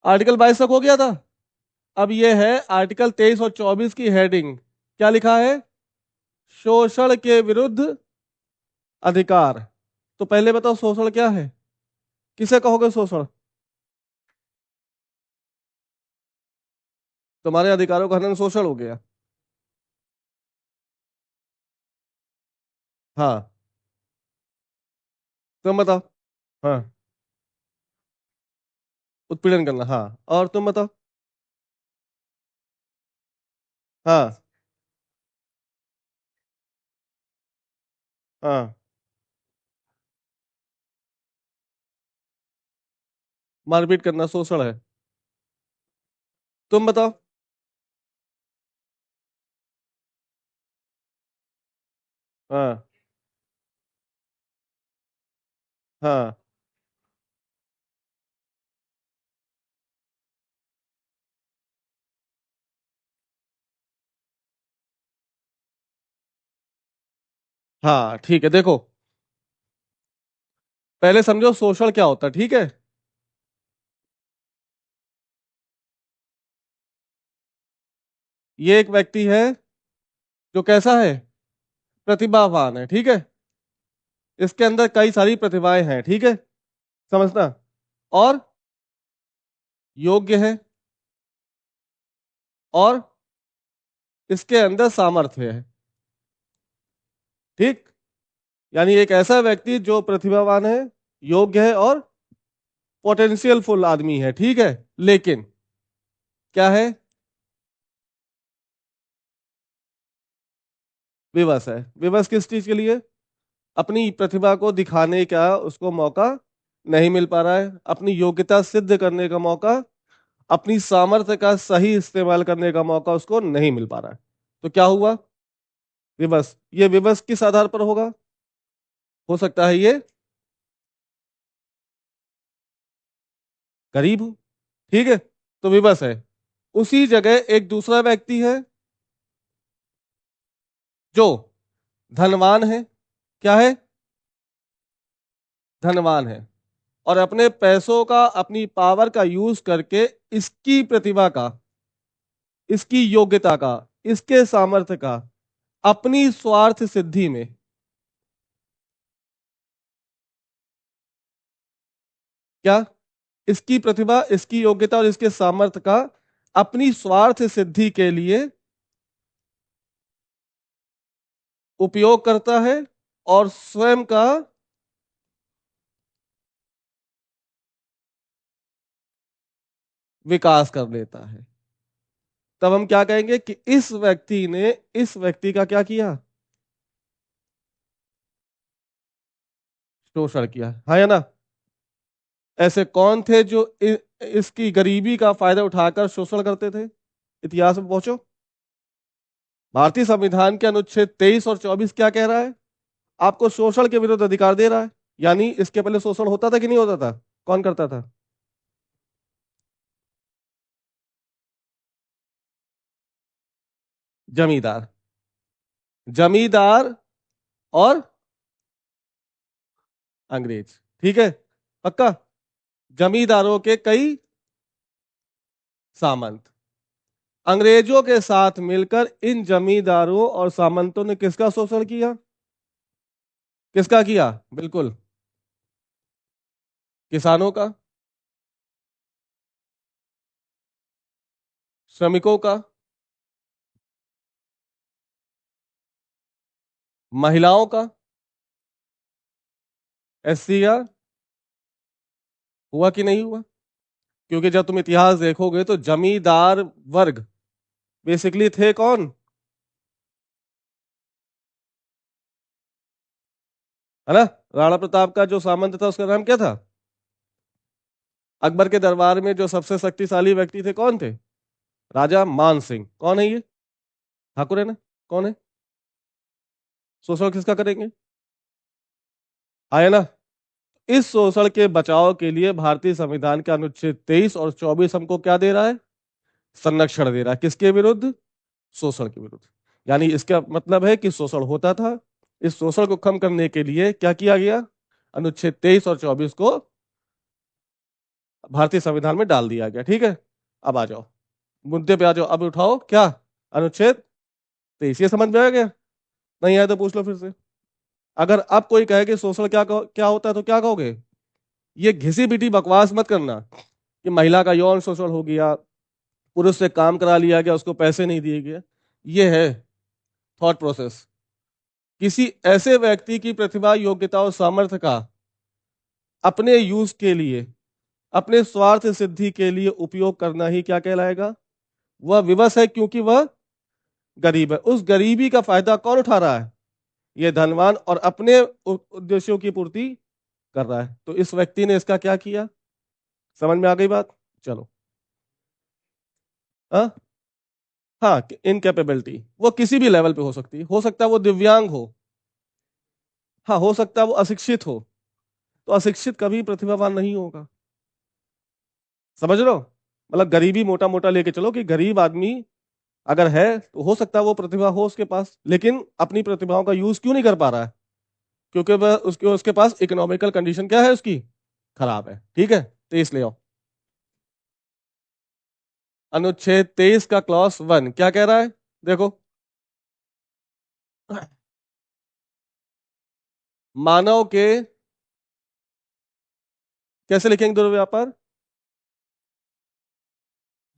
Article 22 तक हो गया था। अब ये है आर्टिकल 23 और 24 की हेडिंग। क्या लिखा है? शोषण के विरुद्ध अधिकार। तो पहले बताओ शोषण क्या है? किसे कहोगे शोषण? तुम्हारे अधिकारों का हनन शोषण हो गया। हाँ, तुम बताओ। हाँ, उत्पीड़न करना, हाँ। और तुम बताओ। हाँ। हाँ, मारपीट करना शोषण है। तुम बताओ। हाँ। हाँ। हाँ, ठीक है, देखो। पहले समझो शोषण क्या होता है, ठीक है? ये एक व्यक्ति है जो कैसा है? प्रतिभावान है, ठीक है? इसके अंदर कई सारी प्रतिभाएं हैं, ठीक है? समझना। और योग्य है। और इसके अंदर सामर्थ्य है, ठीक? यानी एक ऐसा व्यक्ति जो प्रतिभावान है, योग्य है और पोटेंशियल फुल आदमी है, ठीक है? लेकिन क्या है? विवश है। विवश किस चीज के लिए? अपनी प्रतिभा को दिखाने का उसको मौका नहीं मिल पा रहा है, अपनी योग्यता सिद्ध करने का मौका, अपनी सामर्थ्य का सही इस्तेमाल करने का मौका उसको नहीं मिल पा रहा है। तो क्या हुआ? विवश। ये विवश किस आधार पर होगा? हो सकता है ये गरीब हो, ठीक है? तो विवश है। उसी जगह एक दूसरा व्यक्ति है जो धनवान है। क्या है? धनवान है। और अपने पैसों का, अपनी पावर का यूज करके इसकी प्रतिभा का, इसकी योग्यता का, इसके सामर्थ्य का अपनी स्वार्थ सिद्धि में, क्या, इसकी प्रतिभा, इसकी योग्यता और इसके सामर्थ्य का अपनी स्वार्थ सिद्धि के लिए उपयोग करता है और स्वयं का विकास कर लेता है। तब हम क्या कहेंगे कि इस व्यक्ति ने इस व्यक्ति का क्या किया? शोषण किया, हाँ या ना? ऐसे कौन थे जो इसकी गरीबी का फायदा उठाकर शोषण करते थे? इतिहास में पहुंचो। भारतीय संविधान के अनुच्छेद 23 और 24 क्या कह रहा है? आपको शोषण के विरुद्ध अधिकार दे रहा है। यानी इसके पहले शोषण होता था कि नहीं होता था? कौन करता था? जमींदार। जमींदार और अंग्रेज, ठीक है? पक्का। जमींदारों के कई सामंत। अंग्रेजों के साथ मिलकर इन जमींदारों और सामंतों ने किसका शोषण किया? किसका किया? बिल्कुल, किसानों का, श्रमिकों का, महिलाओं का। एससी या हुआ कि नहीं हुआ? क्योंकि जब तुम इतिहास देखोगे तो जमींदार वर्ग बेसिकली थे कौन? है ना? राणा प्रताप का जो सामंत था उसका नाम क्या था? अकबर के दरबार में जो सबसे शक्तिशाली व्यक्ति थे कौन थे? राजा मान सिंह। कौन है ये? ठाकुर है ना? कौन है? शोषण किसका करेंगे? आया ना? इस शोषण के बचाव के लिए भारतीय संविधान का अनुच्छेद 23 और 24 हमको क्या दे रहा है? संरक्षण दे रहा है। किसके विरुद्ध? शोषण के विरुद्ध। यानी इसका मतलब है कि शोषण होता था। इस शोषण को कम करने के लिए क्या किया गया? अनुच्छेद 23 और 24 को भारतीय संविधान में डाल दिया गया। ठीक है, अब आ जाओ मुद्दे पे आ जाओ। अब उठाओ क्या, अनुच्छेद 23। ये समझ में आ गया? नहीं आया तो पूछ लो फिर से। अगर अब कोई कहे कि शोषण क्या होता है तो क्या कहोगे? ये घिसी पिटी बकवास मत करना कि महिला का यौन शोषण हो गया, पुरुष से काम करा लिया गया, उसको पैसे नहीं दिए गए। ये है थॉट प्रोसेस। किसी ऐसे व्यक्ति की प्रतिभा, योग्यता और सामर्थ्य का अपने यूज के लिए, अपने स्वार्थ सिद्धि के लिए उपयोग करना ही क्या कहलाएगा? वह विवश है, क्योंकि वह गरीब है। उस गरीबी का फायदा कौन उठा रहा है? ये धनवान, और अपने उद्देश्यों की पूर्ति कर रहा है। तो इस व्यक्ति ने इसका क्या किया? समझ में आ गई बात? चलो। हाँ हाँ, इनकेपेबिलिटी वो किसी भी लेवल पे हो सकती है। हो सकता है वो दिव्यांग हो, हाँ हो सकता है वो अशिक्षित हो। तो अशिक्षित कभी प्रतिभावान नहीं होगा। समझ लो, मतलब गरीबी मोटा मोटा लेके चलो कि गरीब आदमी अगर है तो हो सकता है वो प्रतिभा हो उसके पास, लेकिन अपनी प्रतिभाओं का यूज क्यों नहीं कर पा रहा है? क्योंकि वह उसके पास इकोनॉमिकल कंडीशन क्या है उसकी, खराब है। ठीक है, तो इसलिए आओ, अनुच्छेद 23 का क्लॉज 1 क्या कह रहा है? देखो, मानव के, कैसे लिखेंगे दुर्व्यापार?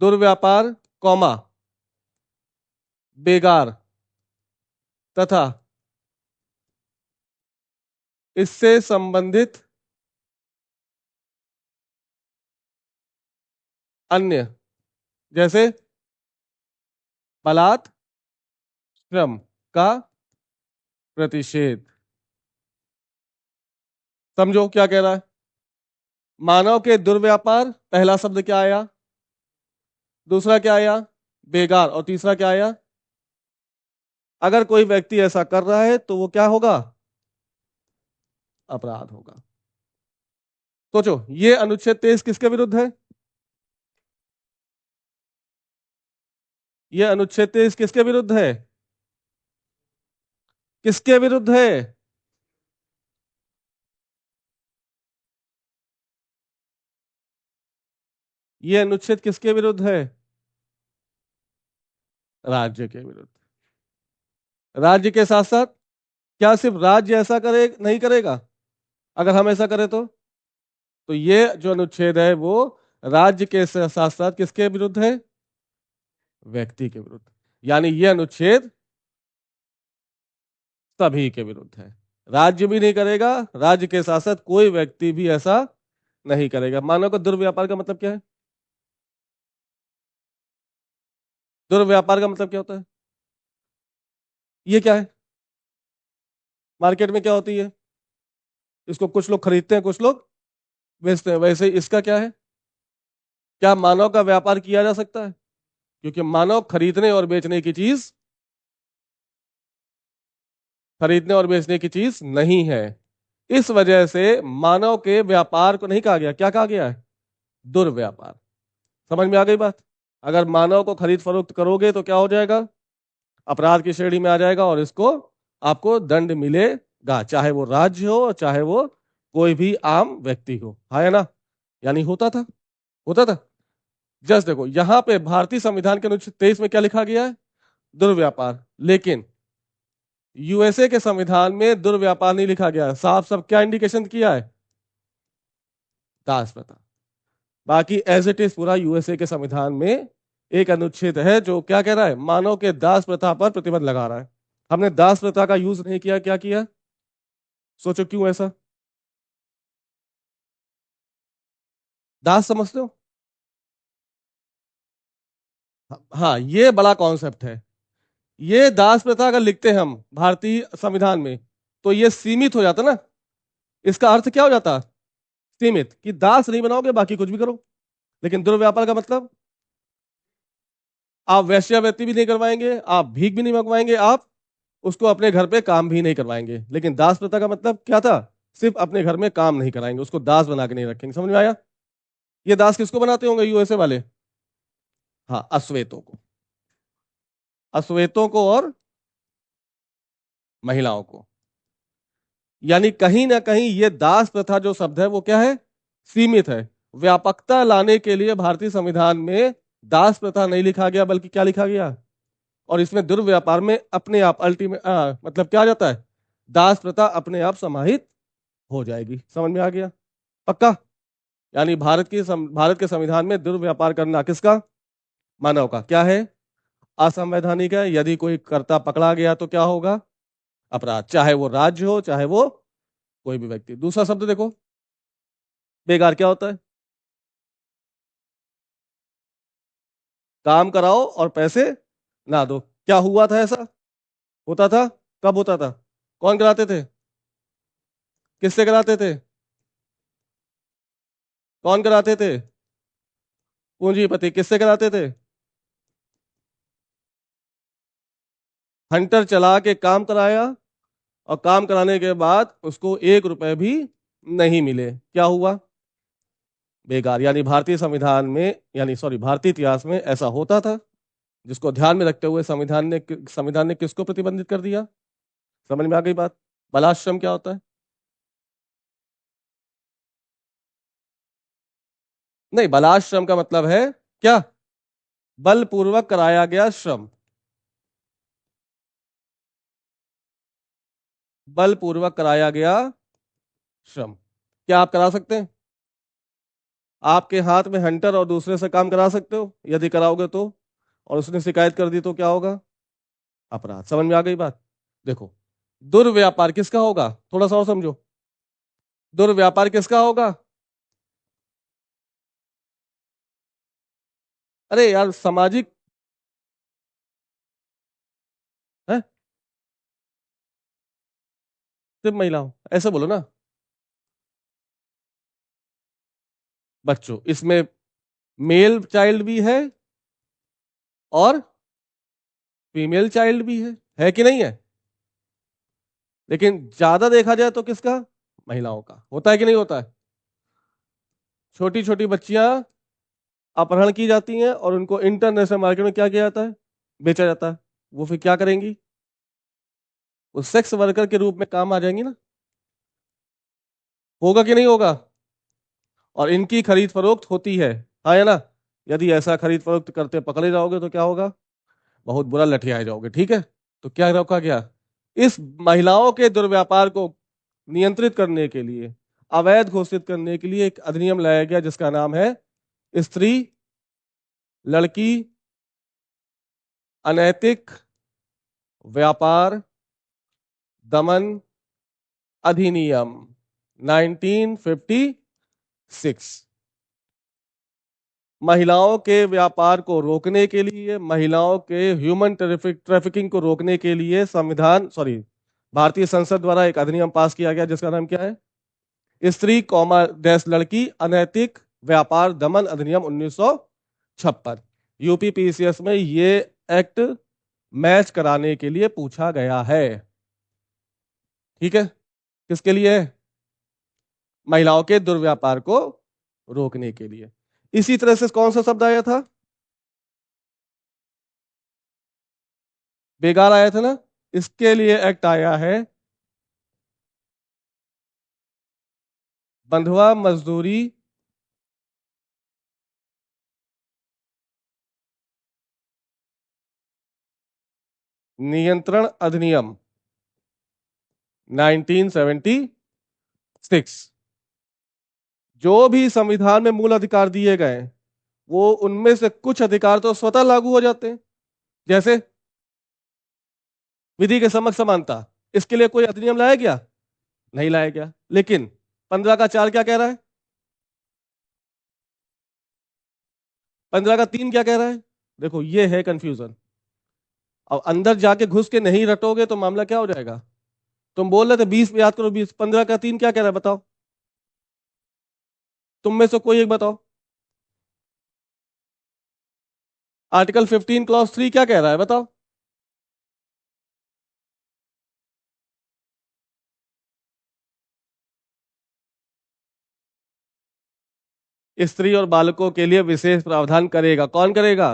दुर्व्यापार कौमा बेगार तथा इससे संबंधित अन्य, जैसे बलात् श्रम का प्रतिषेध। समझो क्या कह रहा है? मानव के दुर्व्यापार, पहला शब्द क्या आया, दूसरा क्या आया बेगार, और तीसरा क्या आया? अगर कोई व्यक्ति ऐसा कर रहा है तो वो क्या होगा? अपराध होगा। सोचो, ये अनुच्छेद 23 किसके विरुद्ध है? ये अनुच्छेद 23 किसके विरुद्ध है? किसके विरुद्ध है? ये अनुच्छेद किसके विरुद्ध है? राज्य के विरुद्ध। राज्य के साथ साथ, क्या सिर्फ राज्य ऐसा करे नहीं करेगा? अगर हम ऐसा करें तो ये जो अनुच्छेद है वो राज्य के साथ साथ किसके विरुद्ध है? व्यक्ति के विरुद्ध। यानी ये अनुच्छेद सभी के विरुद्ध है। राज्य भी नहीं करेगा, राज्य के साथ साथ कोई व्यक्ति भी ऐसा नहीं करेगा। मानव का दुर्व्यापार का मतलब क्या है? दुर्व्यापार का मतलब क्या होता है? ये क्या है? मार्केट में क्या होती है? इसको कुछ लोग खरीदते हैं, कुछ लोग बेचते हैं। वैसे इसका क्या है? क्या मानव का व्यापार किया जा सकता है? क्योंकि मानव खरीदने और बेचने की चीज, खरीदने और बेचने की चीज नहीं है। इस वजह से मानव के व्यापार को नहीं कहा गया, क्या कहा गया है? दुर्व्यापार। समझ में आ गई बात? अगर मानव को खरीद फरोख्त करोगे तो क्या हो जाएगा? अपराध की श्रेणी में आ जाएगा, और इसको आपको दंड मिलेगा, चाहे वो राज्य हो चाहे वो कोई भी आम व्यक्ति हो। है ना? यानी होता था, होता था। जस्ट देखो यहां पे भारतीय संविधान के अनुच्छेद 23 में क्या लिखा गया है? दुर्व्यापार। लेकिन यूएसए के संविधान में दुर्व्यापार नहीं लिखा गया। साफ साफ क्या इंडिकेशन किया है? दास प्रथा। बाकी एज इट इज पूरा यूएसए के संविधान में एक अनुच्छेद है जो क्या कह रहा है? मानव के दास प्रथा पर प्रतिबंध लगा रहा है। हमने दास प्रथा का यूज नहीं किया, क्या किया? सोचो क्यों ऐसा? दास समझते हो? हाँ, ये बड़ा कॉन्सेप्ट है। ये दास प्रथा अगर लिखते हैं हम भारतीय संविधान में तो ये सीमित हो जाता ना। इसका अर्थ क्या हो जाता? सीमित, कि दास नहीं बनाओगे बाकी कुछ भी करो। लेकिन दुर्व्यापार का मतलब, आप वैश्यावृत्ति भी नहीं करवाएंगे, आप भीख भी नहीं मंगवाएंगे, आप उसको अपने घर पे काम भी नहीं करवाएंगे। लेकिन दास प्रथा का मतलब क्या था? सिर्फ अपने घर में काम नहीं कराएंगे, उसको दास बना के नहीं रखेंगे। समझ में आया? ये दास किसको बनाते होंगे यूएसए वाले? हाँ, अश्वेतों को। अश्वेतों को और महिलाओं को। यानी कहीं ना कहीं ये दास प्रथा जो शब्द है वो क्या है? सीमित है। व्यापकता लाने के लिए भारतीय संविधान में दास प्रथा नहीं लिखा गया, बल्कि क्या लिखा गया? और इसमें दुर्व्यापार में अपने आप अल्टीमेट मतलब क्या आ जाता है? दास प्रथा अपने आप समाहित हो जाएगी। समझ में आ गया? पक्का? यानी भारत के संविधान में दुर्व्यापार करना किसका? मानव का। क्या है? असंवैधानिक है। यदि कोई कर्ता पकड़ा गया तो क्या होगा? अपराध, चाहे वो राज्य हो चाहे वो कोई भी व्यक्ति। दूसरा शब्द देखो, बेकार क्या होता है? काम कराओ और पैसे ना दो। क्या हुआ था ऐसा? होता था? कब होता था? कौन कराते थे? किससे कराते थे? कौन कराते थे? पूंजीपति। किससे कराते थे? हंटर चला के काम कराया, और काम कराने के बाद उसको 1 रुपए भी नहीं मिले। क्या हुआ? बेकार। यानी भारतीय संविधान में, यानी सॉरी, भारतीय इतिहास में ऐसा होता था, जिसको ध्यान में रखते हुए संविधान ने किसको प्रतिबंधित कर दिया? समझ में आ गई बात? बलाश्रम क्या होता है? नहीं, बलाश्रम का मतलब है क्या? बलपूर्वक कराया गया श्रम। बलपूर्वक कराया गया श्रम। क्या आप करा सकते हैं? आपके हाथ में हंटर और दूसरे से काम करा सकते हो? यदि कराओगे तो, और उसने शिकायत कर दी तो क्या होगा? अपराध। समझ में आ गई बात? देखो, दुर्व्यापार किसका होगा? थोड़ा सा और समझो। दुर्व्यापार किसका होगा? अरे यार, सामाजिक है। सिर्फ महिलाओं, ऐसे बोलो ना। बच्चों, इसमें मेल चाइल्ड भी है और फीमेल चाइल्ड भी है कि नहीं है? लेकिन ज्यादा देखा जाए तो किसका? महिलाओं का। होता है कि नहीं होता है? छोटी छोटी बच्चियां अपहरण की जाती हैं और उनको इंटरनेशनल मार्केट में क्या किया जाता है? बेचा जाता है। वो फिर क्या करेंगी? वो सेक्स वर्कर के रूप में काम आ जाएंगी ना। होगा कि नहीं होगा? और इनकी खरीद फरोख्त होती है। हाँ या ना? यदि ऐसा खरीद फरोख्त करते पकड़े जाओगे तो क्या होगा? बहुत बुरा लठियाए जाओगे। ठीक है? तो क्या रोका गया? इस महिलाओं के दुर्व्यापार को नियंत्रित करने के लिए, अवैध घोषित करने के लिए एक अधिनियम लाया गया, जिसका नाम है स्त्री लड़की अनैतिक व्यापार दमन अधिनियम 1956। महिलाओं के व्यापार को रोकने के लिए, महिलाओं के ह्यूमन ट्रैफिकिंग को रोकने के लिए भारतीय संसद द्वारा एक अधिनियम पास किया गया, जिसका नाम क्या है? स्त्री कॉमा डैश लड़की अनैतिक व्यापार दमन अधिनियम 1956। यूपी पीसीएस में ये एक्ट मैच कराने के लिए पूछा गया है। ठीक है? किसके लिए? महिलाओं के दुर्व्यापार को रोकने के लिए। इसी तरह से कौन सा शब्द आया था? बेगार आया था ना। इसके लिए एक्ट आया है बंधुआ मजदूरी नियंत्रण अधिनियम 1976। जो भी संविधान में मूल अधिकार दिए गए, वो उनमें से कुछ अधिकार तो स्वतः लागू हो जाते हैं। जैसे विधि के समक्ष समानता, इसके लिए कोई अधिनियम लाया गया? नहीं लाया गया। लेकिन 15 का 4 क्या कह रहा है? 15 का 3 क्या कह रहा है? देखो, ये है कंफ्यूजन। अब अंदर जाके घुस के नहीं रटोगे तो मामला क्या हो जाएगा? तुम बोल रहे थे 20 याद करो, 20, 15 का 3 क्या कह रहा है बताओ? तुम में से कोई एक बताओ। आर्टिकल 15 क्लॉज 3 क्या कह रहा है बताओ? स्त्री और बालकों के लिए विशेष प्रावधान करेगा। कौन करेगा?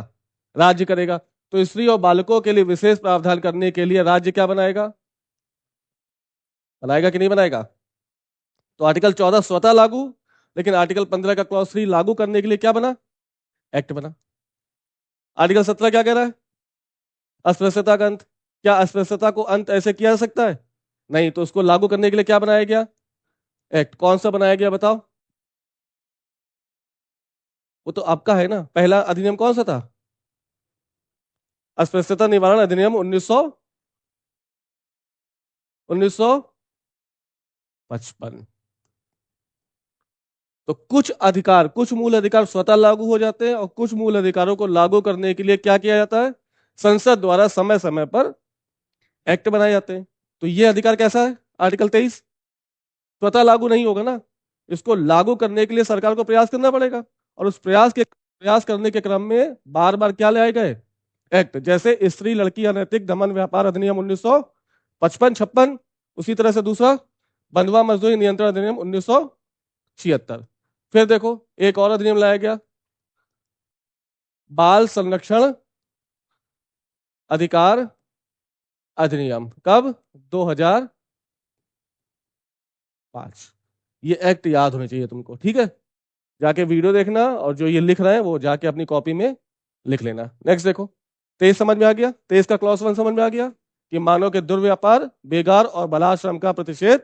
राज्य करेगा। तो स्त्री और बालकों के लिए विशेष प्रावधान करने के लिए राज्य क्या बनाएगा? बनाएगा कि नहीं बनाएगा? तो आर्टिकल 14 स्वतः लागू, लेकिन आर्टिकल 15 का क्लॉज 3 लागू करने के लिए क्या बना? एक्ट बना। आर्टिकल 17 क्या कह रहा है? अस्पृश्यता का अंत। क्या अस्पृश्यता को अंत ऐसे किया जा सकता है? नहीं। तो उसको लागू करने के लिए क्या बनाया गया? एक्ट। कौन सा बनाया गया बताओ? वो तो आपका है ना। पहला अधिनियम कौन सा था? अस्पृश्यता निवारण अधिनियम 1955। तो कुछ अधिकार, कुछ मूल अधिकार स्वतः लागू हो जाते हैं और कुछ मूल अधिकारों को लागू करने के लिए क्या किया जाता है? संसद द्वारा समय समय पर एक्ट बनाए जाते हैं। तो ये अधिकार कैसा है? आर्टिकल 23 स्वतः लागू नहीं होगा ना, इसको लागू करने के लिए सरकार को प्रयास करना पड़ेगा। और उस प्रयास करने के क्रम में बार बार क्या लाए गए? एक्ट। जैसे स्त्री लड़की अनैतिक दमन व्यापार अधिनियम 1955-56। उसी तरह से दूसरा बंधुआ मजदूरी नियंत्रण अधिनियम 1976। फिर देखो एक और अधिनियम लाया गया, बाल संरक्षण अधिकार अधिनियम। कब? 2005। ये एक्ट याद होने चाहिए तुमको, ठीक है? जाके वीडियो देखना और जो ये लिख रहे हैं वो जाके अपनी कॉपी में लिख लेना। नेक्स्ट देखो, 23 समझ में आ गया? 23 का क्लॉज 1 समझ में आ गया कि मानव के दुर्व्यापार, बेगार और बलात्श्रम का प्रतिषेध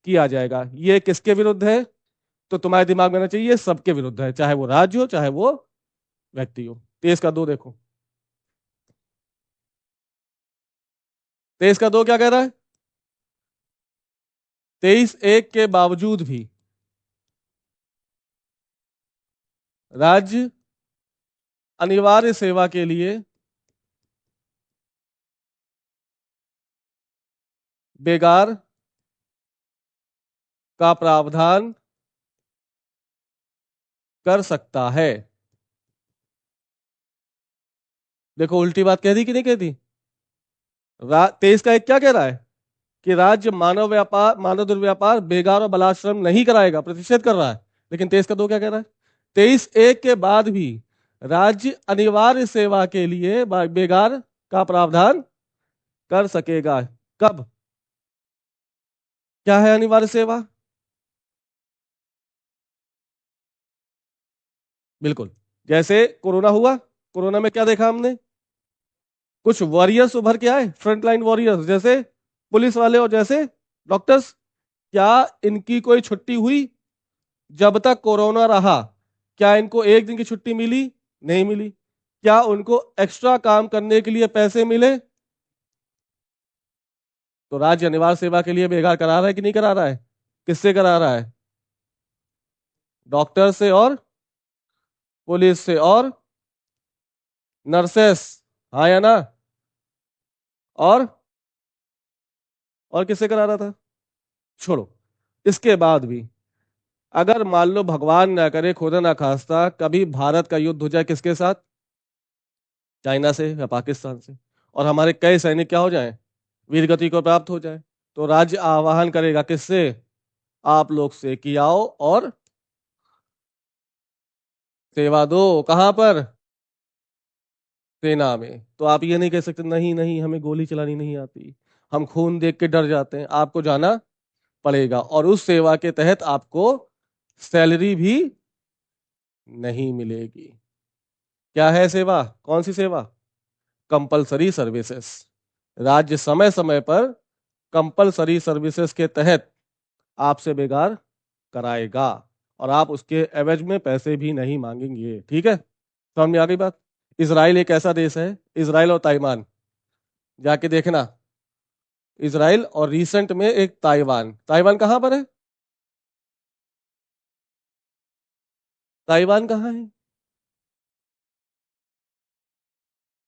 किया जाएगा। ये किसके विरुद्ध है? तो तुम्हारे दिमाग में आना चाहिए सबके विरुद्ध है, चाहे वो राज्य हो चाहे वो व्यक्ति हो। 23 का 2 देखो, 23 का 2 क्या कह रहा है? 23(1) के बावजूद भी राज्य अनिवार्य सेवा के लिए बेगार का प्रावधान कर सकता है। देखो उल्टी बात कह दी कि नहीं कह दी? 23 का 1 क्या कह रहा है? कि राज्य मानव दुर्व्यापार, बेगार और बलात्श्रम नहीं कराएगा, प्रतिषेध कर रहा है। लेकिन 23 का 2 क्या कह रहा है? 23(1) के बाद भी राज्य अनिवार्य सेवा के लिए बेगार का प्रावधान कर सकेगा। कब? क्या है अनिवार्य सेवा? बिल्कुल। जैसे कोरोना हुआ, कोरोना में क्या देखा हमने? कुछ वॉरियर्स उभर के आए, फ्रंटलाइन वॉरियर्स, जैसे पुलिस वाले और जैसे डॉक्टर्स। क्या इनकी कोई छुट्टी हुई? जब तक कोरोना रहा क्या इनको एक दिन की छुट्टी मिली? नहीं मिली। क्या उनको एक्स्ट्रा काम करने के लिए पैसे मिले? तो राज्य अनिवार्य सेवा के लिए बेगार करा रहा है कि नहीं करा रहा है? किससे करा रहा है? डॉक्टर से और पुलिस से और नर्सेस, हाँ या ना? और किससे करा रहा था? छोड़ो। इसके बाद भी अगर मान लो भगवान ना करे, खुदा ना खास्ता, कभी भारत का युद्ध हो जाए किसके साथ? चाइना से या पाकिस्तान से, और हमारे कई सैनिक क्या हो जाएं? वीरगति को प्राप्त हो जाए, तो राज्य आह्वान करेगा किससे? आप लोग से कि आओ और सेवा दो। कहां पर? सेना में। तो आप ये नहीं कह सकते नहीं नहीं हमें गोली चलानी नहीं आती, हम खून देख के डर जाते हैं। आपको जाना पड़ेगा और उस सेवा के तहत आपको सैलरी भी नहीं मिलेगी। क्या है सेवा? कौन सी सेवा? Compulsory services. राज्य समय समय पर कंपलसरी सर्विसेज के तहत आपसे बेगार कराएगा और आप उसके एवज में पैसे भी नहीं मांगेंगे। ठीक है, समझ में आ गई बात? इसराइल एक ऐसा देश है, इसराइल और ताइवान, जाके देखना। इसराइल और रिसेंट में एक ताइवान। ताइवान कहां पर है? ताइवान कहां है?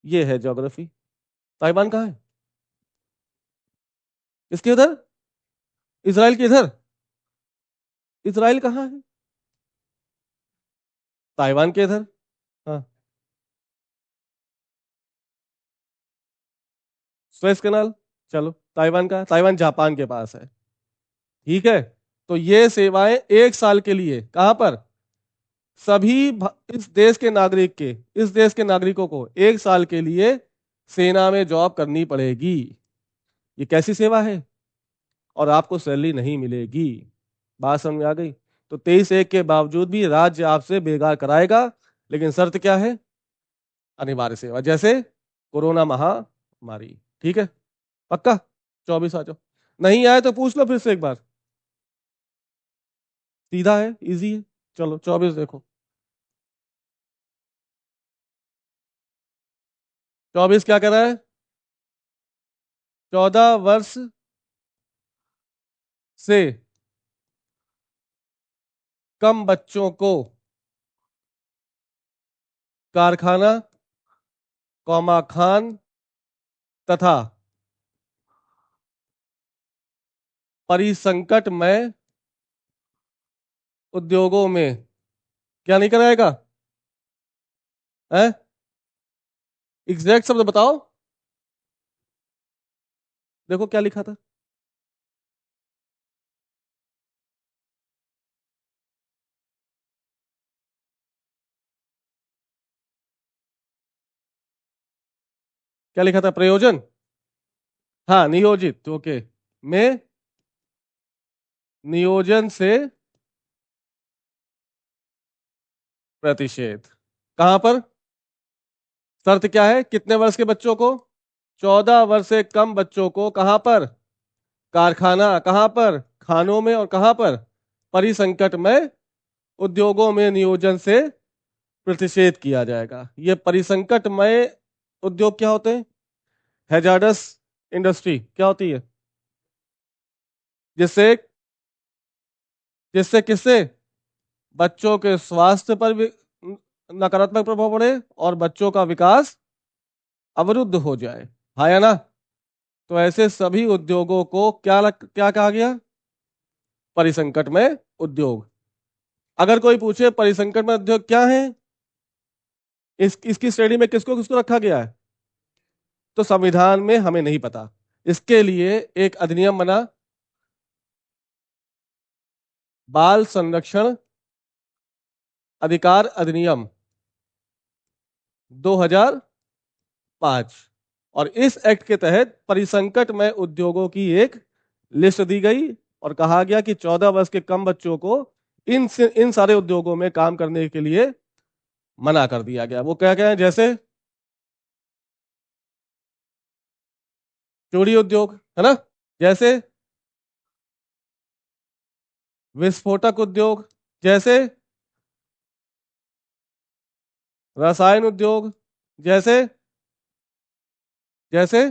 ये है ज्योग्राफी। ताइवान कहां है? इसके उधर? इसराइल के इधर? इसराइल कहां है? ताइवान के इधर। हाँ, स्वेज कैनाल। चलो, ताइवान का, ताइवान जापान के पास है। ठीक है, तो ये सेवाएं एक साल के लिए कहां पर? इस देश के नागरिक के, इस देश के नागरिकों को एक साल के लिए सेना में जॉब करनी पड़ेगी। ये कैसी सेवा है? और आपको सैलरी नहीं मिलेगी। बात समझ में आ गई? तो 23(1) के बावजूद भी राज्य आपसे बेकार कराएगा, लेकिन शर्त क्या है? अनिवार्य सेवा, जैसे कोरोना महामारी। ठीक है, पक्का? 24 आ जाओ। नहीं आए तो पूछ लो फिर से एक बार। सीधा है, इजी है। चलो 24 देखो। 24 क्या कह रहा है? 14 वर्ष से कम बच्चों को कारखाना, कौमा खान तथा परिसंकटमय उद्योगों में क्या नहीं कराएगा? है? एग्जैक्ट शब्द बताओ। देखो क्या लिखा था। क्या लिखा था? प्रयोजन। हाँ, नियोजित, ओके। में नियोजन से प्रतिषेध। कहां पर? शर्त क्या है? कितने वर्ष के बच्चों को? 14 वर्ष से कम बच्चों को कहां पर? कारखाना, कहां पर? खानों में। और कहां पर? परिसंकट में उद्योगों में नियोजन से प्रतिषेध किया जाएगा। ये परिसंकटमय उद्योग क्या होते हैं? हैजार्डस इंडस्ट्री क्या होती है? जिससे जिससे किससे? बच्चों के स्वास्थ्य पर भी नकारात्मक प्रभाव पड़े और बच्चों का विकास अवरुद्ध हो जाए। हाँ या ना? तो ऐसे सभी उद्योगों को क्या कहा गया? परिसंकट में उद्योग। अगर कोई पूछे परिसंकट में उद्योग क्या है, इसकी श्रेणी में किसको किसको रखा गया है, तो संविधान में हमें नहीं पता। इसके लिए एक अधिनियम बना, बाल संरक्षण अधिकार अधिनियम 2005। और इस एक्ट के तहत परिसंकट में उद्योगों की एक लिस्ट दी गई और कहा गया कि 14 वर्ष के कम बच्चों को इन सारे उद्योगों में काम करने के लिए मना कर दिया गया। वो क्या क्या है? जैसे चूड़ी उद्योग, है ना? जैसे विस्फोटक उद्योग, जैसे रसायन उद्योग, जैसे जैसे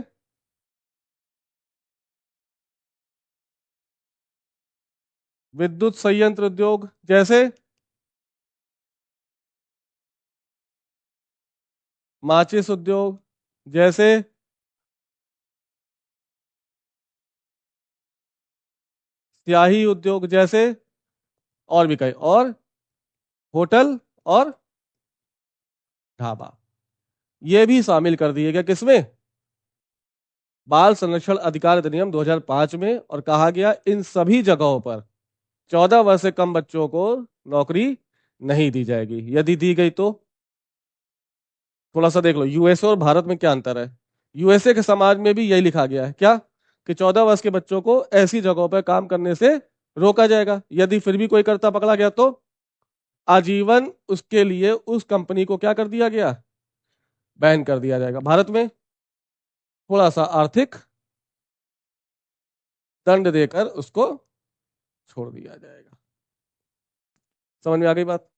विद्युत संयंत्र उद्योग, जैसे माचिस उद्योग, जैसे स्याही उद्योग, जैसे और भी कई और, होटल और ढाबा, ये भी शामिल कर दिए गए किसमें? बाल संरक्षण अधिकार अधिनियम 2005 में। और कहा गया इन सभी जगहों पर 14 वर्ष से कम बच्चों को नौकरी नहीं दी जाएगी। यदि दी गई तो थोड़ा सा देख लो, यूएसए और भारत में क्या अंतर है। यूएसए के समाज में भी यही लिखा गया है क्या, कि 14 वर्ष के बच्चों को ऐसी जगहों पर काम करने से रोका जाएगा। यदि फिर भी कोई करता पकड़ा गया तो आजीवन उसके लिए उस कंपनी को क्या कर दिया गया? बैन कर दिया जाएगा। भारत में थोड़ा सा आर्थिक दंड देकर उसको छोड़ दिया जाएगा। समझ में आ गई बात?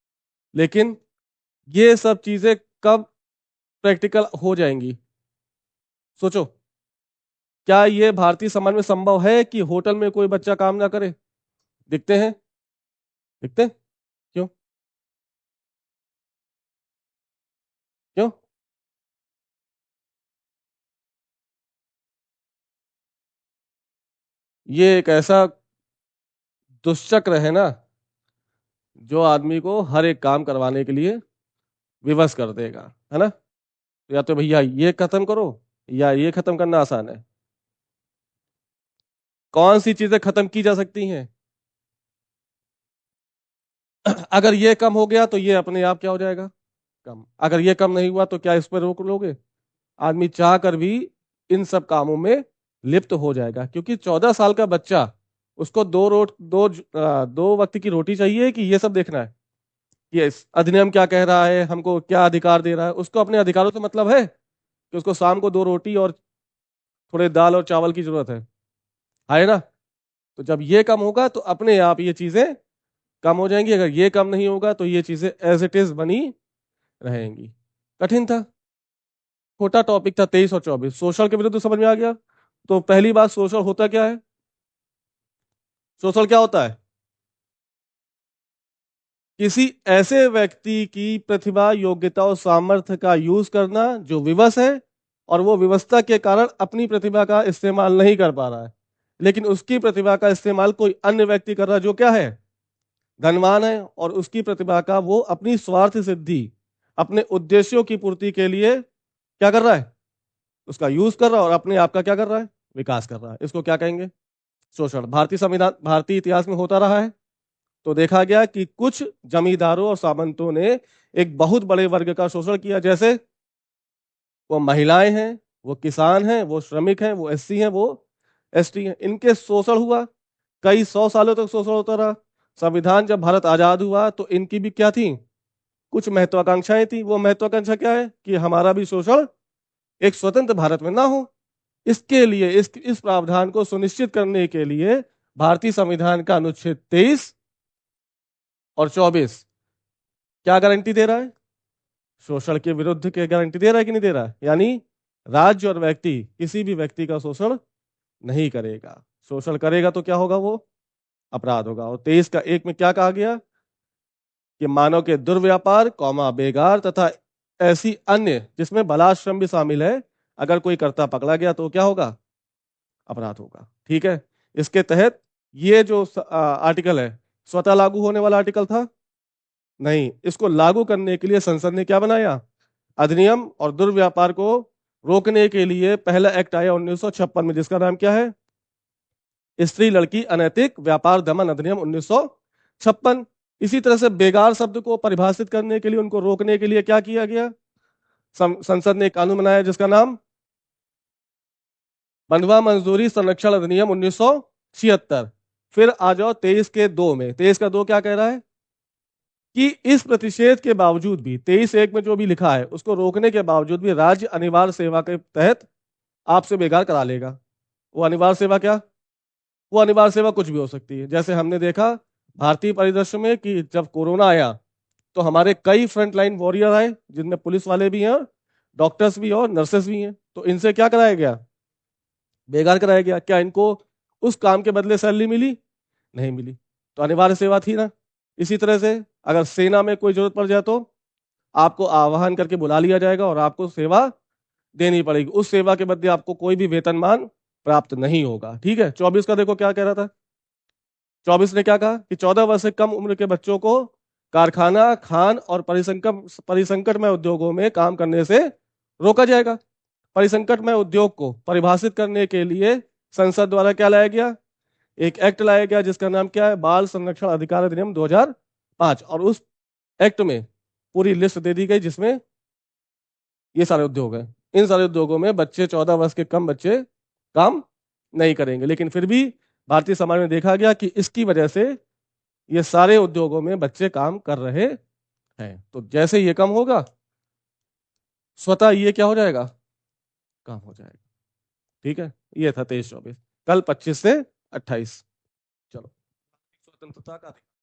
लेकिन ये सब चीजें कब प्रैक्टिकल हो जाएंगी? सोचो, क्या ये भारतीय समाज में संभव है कि होटल में कोई बच्चा काम ना करे? दिखते हैं? दिखते हैं? क्यों? क्यों? ये एक ऐसा दुष्चक्र है ना, जो आदमी को हर एक काम करवाने के लिए विवश कर देगा, है ना? या तो भैया ये खत्म करो, या ये खत्म करना आसान है। कौन सी चीजें खत्म की जा सकती हैं? अगर ये कम हो गया तो ये अपने आप क्या हो जाएगा? कम। अगर ये कम नहीं हुआ तो क्या इस पर रोक लोगे? आदमी चाह कर भी इन सब कामों में लिप्त हो जाएगा, क्योंकि 14 साल का बच्चा उसको दो वक्त की रोटी चाहिए कि ये सब देखना है कि इस अधिनियम क्या कह रहा है, हमको क्या अधिकार दे रहा है? उसको अपने अधिकारों से मतलब है कि उसको शाम को दो रोटी और थोड़े दाल और चावल की जरूरत है ना? तो जब ये कम होगा तो अपने आप ये चीजें कम हो जाएंगी, अगर ये कम नहीं होगा तो ये चीजें एज इट इज बनी रहेंगी। कठिन था, छोटा टॉपिक था 23 और 24। सोशल के विरुद्ध समझ में आ गया। तो पहली बात, सोशल होता क्या है? सोशल क्या होता है? किसी ऐसे व्यक्ति की प्रतिभा, योग्यता और सामर्थ्य का यूज करना जो विवश है और वो विवशता के कारण अपनी प्रतिभा का इस्तेमाल नहीं कर पा रहा है, लेकिन उसकी प्रतिभा का इस्तेमाल कोई अन्य व्यक्ति कर रहा है जो क्या है, धनवान है, और उसकी प्रतिभा का वो अपनी स्वार्थ सिद्धि, अपने उद्देश्यों की पूर्ति के लिए क्या कर रहा है, उसका यूज कर रहा है और अपने आप का क्या कर रहा है, विकास कर रहा है। इसको क्या कहेंगे? शोषण। भारतीय संविधान, भारतीय इतिहास में होता रहा है। तो देखा गया कि कुछ जमींदारों और सामंतों ने एक बहुत बड़े वर्ग का शोषण किया, जैसे वो महिलाएं हैं, वो किसान हैं, वो श्रमिक हैं, वो एससी हैं, वो एसटी हैं। इनके शोषण हुआ, कई 100 सालों तक शोषण होता रहा। संविधान जब भारत आजाद हुआ तो इनकी भी क्या थी, कुछ महत्वाकांक्षाएं थी। वो महत्वाकांक्षा क्या है कि हमारा भी शोषण एक स्वतंत्र भारत में ना हो। इसके लिए इस प्रावधान को सुनिश्चित करने के लिए भारतीय संविधान का अनुच्छेद 23 और 24 क्या गारंटी दे रहा है? शोषण के विरुद्ध के गारंटी दे रहा है कि नहीं दे रहा है? यानी राज्य और व्यक्ति किसी भी व्यक्ति का शोषण नहीं करेगा। शोषण करेगा तो क्या होगा, वो अपराध होगा। और 23 का 1 में क्या कहा गया कि मानव के दुर्व्यापार, बेगार तथा ऐसी अन्य जिसमें बलाश्रम भी शामिल है, अगर कोई कर्ता पकड़ा गया तो क्या होगा, अपराध होगा। ठीक है। इसके तहत ये जो आर्टिकल है स्वतः लागू होने वाला आर्टिकल था नहीं, इसको लागू करने के लिए संसद ने क्या बनाया, अधिनियम, और दुर्व्यापार को रोकने के लिए पहला एक्ट आया 1956 में, जिसका नाम क्या है, स्त्री लड़की अनैतिक व्यापार दमन अधिनियम 1956। इसी तरह से बेगार शब्द को परिभाषित करने के लिए, उनको रोकने के लिए क्या किया गया, संसद ने एक कानून बनाया जिसका नाम बंधुआ मजदूरी संरक्षण अधिनियम 1976। फिर आ जाओ 23 के 2 में। 23 का 2 क्या कह रहा है कि इस प्रतिषेध के बावजूद भी, 23(1) में जो भी लिखा है उसको रोकने के बावजूद भी राज्य अनिवार्य सेवा के तहत आपसे बेगार करा लेगा। वो अनिवार्य सेवा क्या, वो अनिवार्य सेवा कुछ भी हो सकती है। जैसे हमने देखा भारतीय परिदृश्य में कि जब कोरोना आया तो हमारे कई फ्रंटलाइन वॉरियर आए, जिनमें पुलिस वाले भी हैं, डॉक्टर्स भी हैं और नर्सेस भी हैं। तो इनसे क्या कराया गया, बेगार कराया गया। क्या इनको उस काम के बदले सैलरी मिली? नहीं मिली। तो अनिवार्य सेवा थी ना। इसी तरह से अगर सेना में कोई जरूरत पड़ जाए तो आपको आह्वान करके बुला लिया जाएगा और आपको सेवा देनी पड़ेगी। उस सेवा के बदले आपको कोई भी वेतनमान प्राप्त नहीं होगा। ठीक है। 24 का देखो क्या कह रहा था। 24 ने क्या कहा कि 14 वर्ष से कम उम्र के बच्चों को कारखाना, खान और परिसंकटमय उद्योगों में काम करने से रोका जाएगा। परिसंकटमय उद्योग को परिभाषित करने के लिए संसद द्वारा क्या लाया गया, एक एक्ट लाया गया जिसका नाम क्या है, बाल संरक्षण अधिकार अधिनियम 2005। और उस एक्ट में पूरी लिस्ट दे दी गई जिसमें ये सारे उद्योग हैं। इन सारे उद्योगों में बच्चे, 14 वर्ष के कम बच्चे काम नहीं करेंगे। लेकिन फिर भी भारतीय समाज में देखा गया कि इसकी वजह से ये सारे उद्योगों में बच्चे काम कर रहे हैं। तो जैसे ये कम होगा स्वतः ये क्या हो जाएगा, कम हो जाएगा। ठीक है। ये था 23-24। कल 25 से 28। चलो, स्वतंत्रता का